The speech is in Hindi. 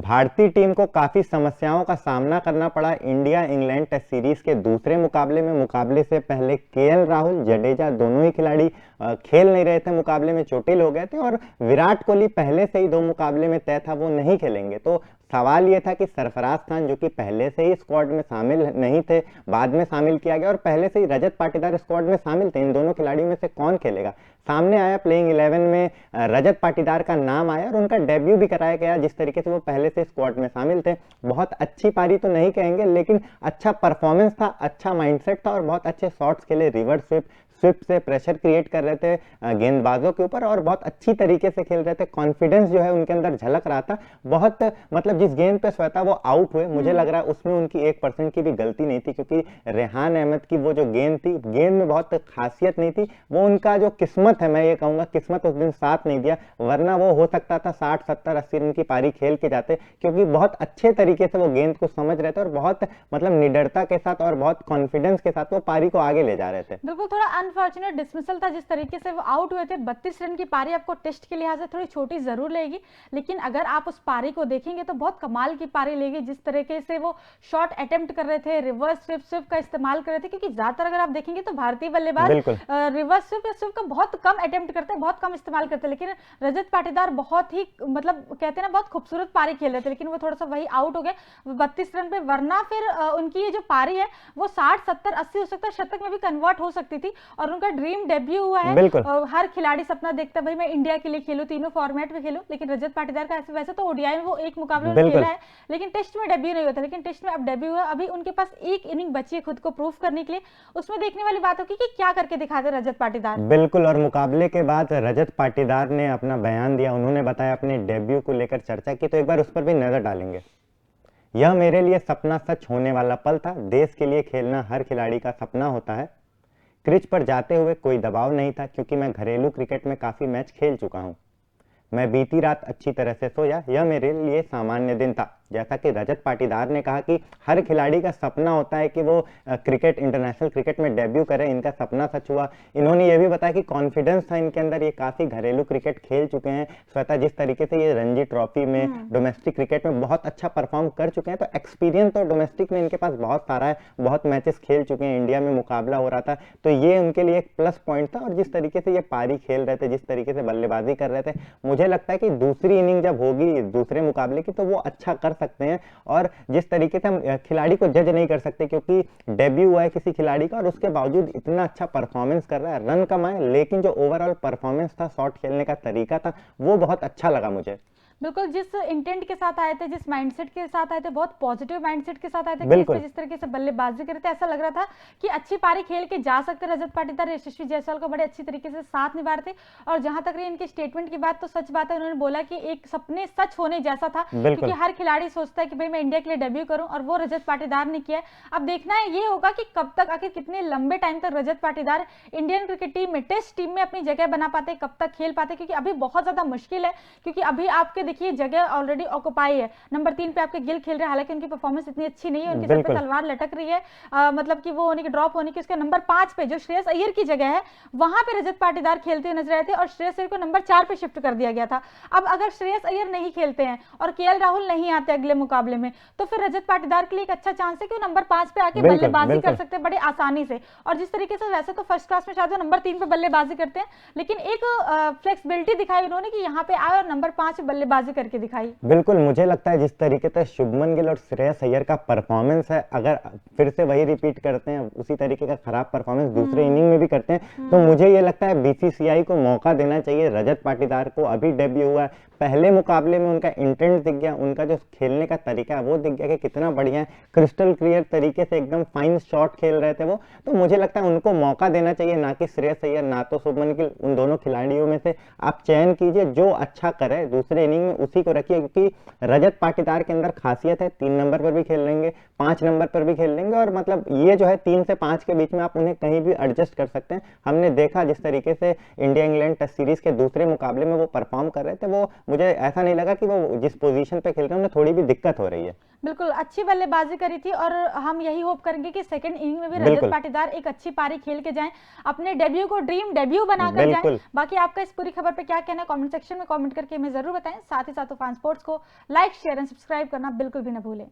भारतीय टीम को काफी समस्याओं का सामना करना पड़ा इंडिया इंग्लैंड टेस्ट सीरीज के दूसरे मुकाबले में। मुकाबले से पहले केएल राहुल, जडेजा दोनों ही खिलाड़ी खेल नहीं रहे थे, मुकाबले में चोटिल हो गए थे और विराट कोहली पहले से ही दो मुकाबले में तय था वो नहीं खेलेंगे। तो सवाल ये था कि सरफराज खान जो कि पहले से ही स्क्वाड में शामिल नहीं थे, बाद में शामिल किया गया और पहले से ही रजत पाटीदार स्क्वाड में शामिल थे, इन दोनों खिलाड़ियों में से कौन खेलेगा। सामने आया प्लेइंग 11 में रजत पाटीदार का नाम आया और उनका डेब्यू भी कराया गया। जिस तरीके से वो पहले से स्क्वाड में शामिल थे, बहुत अच्छी पारी तो नहीं कहेंगे लेकिन अच्छा परफॉर्मेंस था, अच्छा माइंडसेट था और बहुत अच्छे शॉट्स खेले। रिवर्स स्विप से प्रेशर क्रिएट कर रहे थे गेंदबाजों के ऊपर और बहुत अच्छी तरीके से खेल रहे थे। कॉन्फिडेंस जो है उनके अंदर झलक रहा था। बहुत मतलब जिस गेंद पे स्वतः वो आउट हुए, मुझे लग रहा है उसमें उनकी 1% की भी गलती नहीं थी, क्योंकि रेहान अहमद की वो जो गेंद थी, गेंद में बहुत खासियत नहीं थी। वो उनका जो किस्मत है, मैं ये कहूंगा किस्मत उस दिन साथ नहीं दिया, वरना वो हो सकता था 60 70 80 रन की पारी खेल के जाते, क्योंकि बहुत अच्छे तरीके से वो गेंद को समझ रहे थे और बहुत मतलब निडरता के साथ और बहुत कॉन्फिडेंस के साथ वो पारी को आगे ले जा रहे थे। बिल्कुल थोड़ा अनफॉर्चुनेट डिसमिसल था जिस तरीके से वो आउट हुए थे। 32 रन की पारी आपको टेस्ट के लिहाज से थोड़ी छोटी जरूर लेगी, लेकिन अगर आप उस पारी को देखेंगे तो बहुत कमाल की पारी लेगी। जिस तरीके से वो शॉट अटेम्प्ट कर रहे थे, रिवर्स स्विप का इस्तेमाल कर रहे थे, क्योंकि ज्यादातर अगर आप देखेंगे तो भारतीय बल्लेबाज रिवर्स स्विप का बहुत कम अटेम्प्ट करते हैं, बहुत कम इस्तेमाल करते हैं, लेकिन रजत पाटीदार बहुत ही मतलब कहते हैं ना बहुत खूबसूरत पारी खेल रहे थे, लेकिन वो थोड़ा सा वही आउट हो गए 32 रन पे। वरना फिर उनकी ये जो पारी है वो 60 70 80 हो सकता है, शतक में भी कन्वर्ट हो सकती थी और उनका ड्रीम डेब्यू हुआ है। हर खिलाड़ी सपना देखता है भाई मैं इंडिया के लिए खेलूं, तीनों फॉर्मेट में खेलूं, लेकिन रजत पाटीदार का वैसे तो ओडीआई में वो एक मुकाबले में खेला है, लेकिन टेस्ट में डेब्यू नहीं होता, लेकिन टेस्ट में अब डेब्यू हुआ। अभी उनके पास एक इनिंग बची है खुद को प्रूफ करने के लिए, उसमें देखने वाली बात होगी कि क्या करके दिखाते रजत पाटीदार। बिल्कुल, और मुकाबले के बाद रजत पाटीदार ने अपना बयान दिया, उन्होंने बताया अपने डेब्यू को लेकर चर्चा की, तो एक बार उस पर भी नजर डालेंगे। यह मेरे लिए सपना सच होने वाला पल था। देश के लिए खेलना हर खिलाड़ी का सपना होता है। क्रिच पर जाते हुए कोई दबाव नहीं था, क्योंकि मैं घरेलू क्रिकेट में काफ़ी मैच खेल चुका हूं। मैं बीती रात अच्छी तरह से सोया। यह मेरे लिए सामान्य दिन था। जैसा कि रजत पाटीदार ने कहा कि हर खिलाड़ी का सपना होता है कि वो क्रिकेट, इंटरनेशनल क्रिकेट में डेब्यू करें, इनका सपना सच हुआ। इन्होंने ये भी बताया कि कॉन्फिडेंस था इनके अंदर, ये काफ़ी घरेलू क्रिकेट खेल चुके हैं स्वतः, जिस तरीके से ये रणजी ट्रॉफी में, डोमेस्टिक क्रिकेट में बहुत अच्छा परफॉर्म कर चुके हैं, तो एक्सपीरियंस तो डोमेस्टिक में इनके पास बहुत सारा है, बहुत मैचेस खेल चुके हैं, इंडिया में मुकाबला हो रहा था, तो ये उनके लिए एक प्लस पॉइंट था। और जिस तरीके से ये पारी खेल रहे थे, जिस तरीके से बल्लेबाजी कर रहे थे, मुझे लगता है कि दूसरी इनिंग जब होगी दूसरे मुकाबले की तो वो अच्छा कर सकते हैं। और जिस तरीके से हम खिलाड़ी को जज नहीं कर सकते, क्योंकि डेब्यू हुआ है किसी खिलाड़ी का और उसके बावजूद इतना अच्छा परफॉर्मेंस कर रहा है, रन कमाए, लेकिन जो ओवरऑल परफॉर्मेंस था, शॉट खेलने का तरीका था, वो बहुत अच्छा लगा मुझे। बिल्कुल, जिस इंटेंट के साथ आए थे, जिस माइंडसेट के साथ आए थे, बहुत पॉजिटिव माइंडसेट के साथ आए थे, जिस तरीके से बल्लेबाजी कर रहे थे, ऐसा लग रहा था कि अच्छी पारी खेल के जा सकते रजत पाटीदार। यशस्वी जायसवाल को बड़े अच्छी तरीके से साथ निभा रहे थे। और जहां तक रही इनके स्टेटमेंट की बात, तो सच बात है, उन्होंने बोला कि एक सपने सच होने जैसा था, क्योंकि हर खिलाड़ी सोचता है कि भाई मैं इंडिया के लिए डेब्यू करूं, और वो रजत पाटीदार ने किया है। अब देखना है ये होगा कि कब तक, आखिर कितने लंबे टाइम तक Rajat Patidar Indian cricket team में, टेस्ट टीम में अपनी जगह बना पाते, कब तक खेल पाते, क्योंकि अभी बहुत ज्यादा मुश्किल है। क्योंकि अभी आपके देखिए जगह ऑलरेडी ऑक्युपाई है। नंबर 3 पे आपके गिल खेल रहे हैं, हालांकि उनकी परफॉर्मेस इतनी अच्छी नहीं है, उनके सर पे तलवार लटक रही है, मतलब कि वो होने की ड्रॉप होने की। उसके नंबर 5 पे जो श्रेयस अय्यर की जगह है, वहां पे रजत पाटीदार खेलते हुए नजर आए थे और श्रेयस अय्यर को नंबर 4 पे शिफ्ट कर दिया गया था। अब अगर श्रेयस अय्यर नहीं खेलते हैं और केएल राहुल नहीं आते अगले मुकाबले में, तो फिर रजत पाटीदार के लिए एक अच्छा चांस है कि वो नंबर 5 पे आके बल्लेबाजी कर सकते हैं बड़े आसानी से। और जिस तरीके से वैसे तो फर्स्ट क्लास में शायद वो नंबर 3 पे बल्लेबाजी करते हैं, लेकिन एक फ्लेक्सिबिलिटी दिखाई उन्होंने कि यहाँ पे आए और नंबर 5 पे बल्लेबाजी करके दिखाई। बिल्कुल, मुझे लगता है जिस तरीके से शुभमन गिल और श्रेयस अय्यर का परफॉर्मेंस है, अगर फिर से वही रिपीट करते हैं, उसी तरीके का खराब परफॉर्मेंस दूसरे इनिंग में भी करते हैं, तो मुझे ये लगता है बीसीसीआई को मौका देना चाहिए। रजत पाटीदार को अभी डेब्यू हुआ है, पहले मुकाबले में उनका इंटेंट दिख गया, उनका जो खेलने का तरीका है वो दिख गया कि कितना बढ़िया है, क्रिस्टल क्लियर तरीके से एकदम फाइन शॉट खेल रहे थे वो। तो मुझे लगता है उनको मौका देना चाहिए, ना कि श्रेयस अय्यर, ना तो शुभमन गिल। उन दोनों खिलाड़ियों में से आप चयन कीजिए, जो अच्छा करे दूसरे इनिंग में उसी को रखिए, क्योंकि रजत पाटीदार के अंदर खासियत है, 3 नंबर पर भी खेल लेंगे, 5 नंबर पर भी खेल लेंगे, और मतलब ये जो है 3 से 5 के बीच में आप उन्हें कहीं भी एडजस्ट कर सकते हैं। हमने देखा जिस तरीके से इंडिया इंग्लैंड टेस्ट सीरीज के दूसरे मुकाबले में वो परफॉर्म कर रहे थे, वो मुझे ऐसा नहीं लगा कि वो जिस पोजीशन पे खेल रहे हैं उन्हें थोड़ी भी दिक्कत हो रही है। बिल्कुल अच्छी बल्लेबाजी करी थी और हम यही होप करेंगे कि सेकंड इनिंग में भी रजत बिल्कुल। पाटीदार एक अच्छी पारी खेल के जाएं, अपने डेब्यू को ड्रीम डेब्यू बनाकर जाएं। बिल्कुल। बाकी आपका इस पूरी खबर पे क्या कहना है कमेंट सेक्शन में कमेंट करके हमें जरूर बताएं। साथ ही साथ तूफान स्पोर्ट्स को लाइक शेयर एंड सब्सक्राइब करना बिल्कुल भी ना भूलें।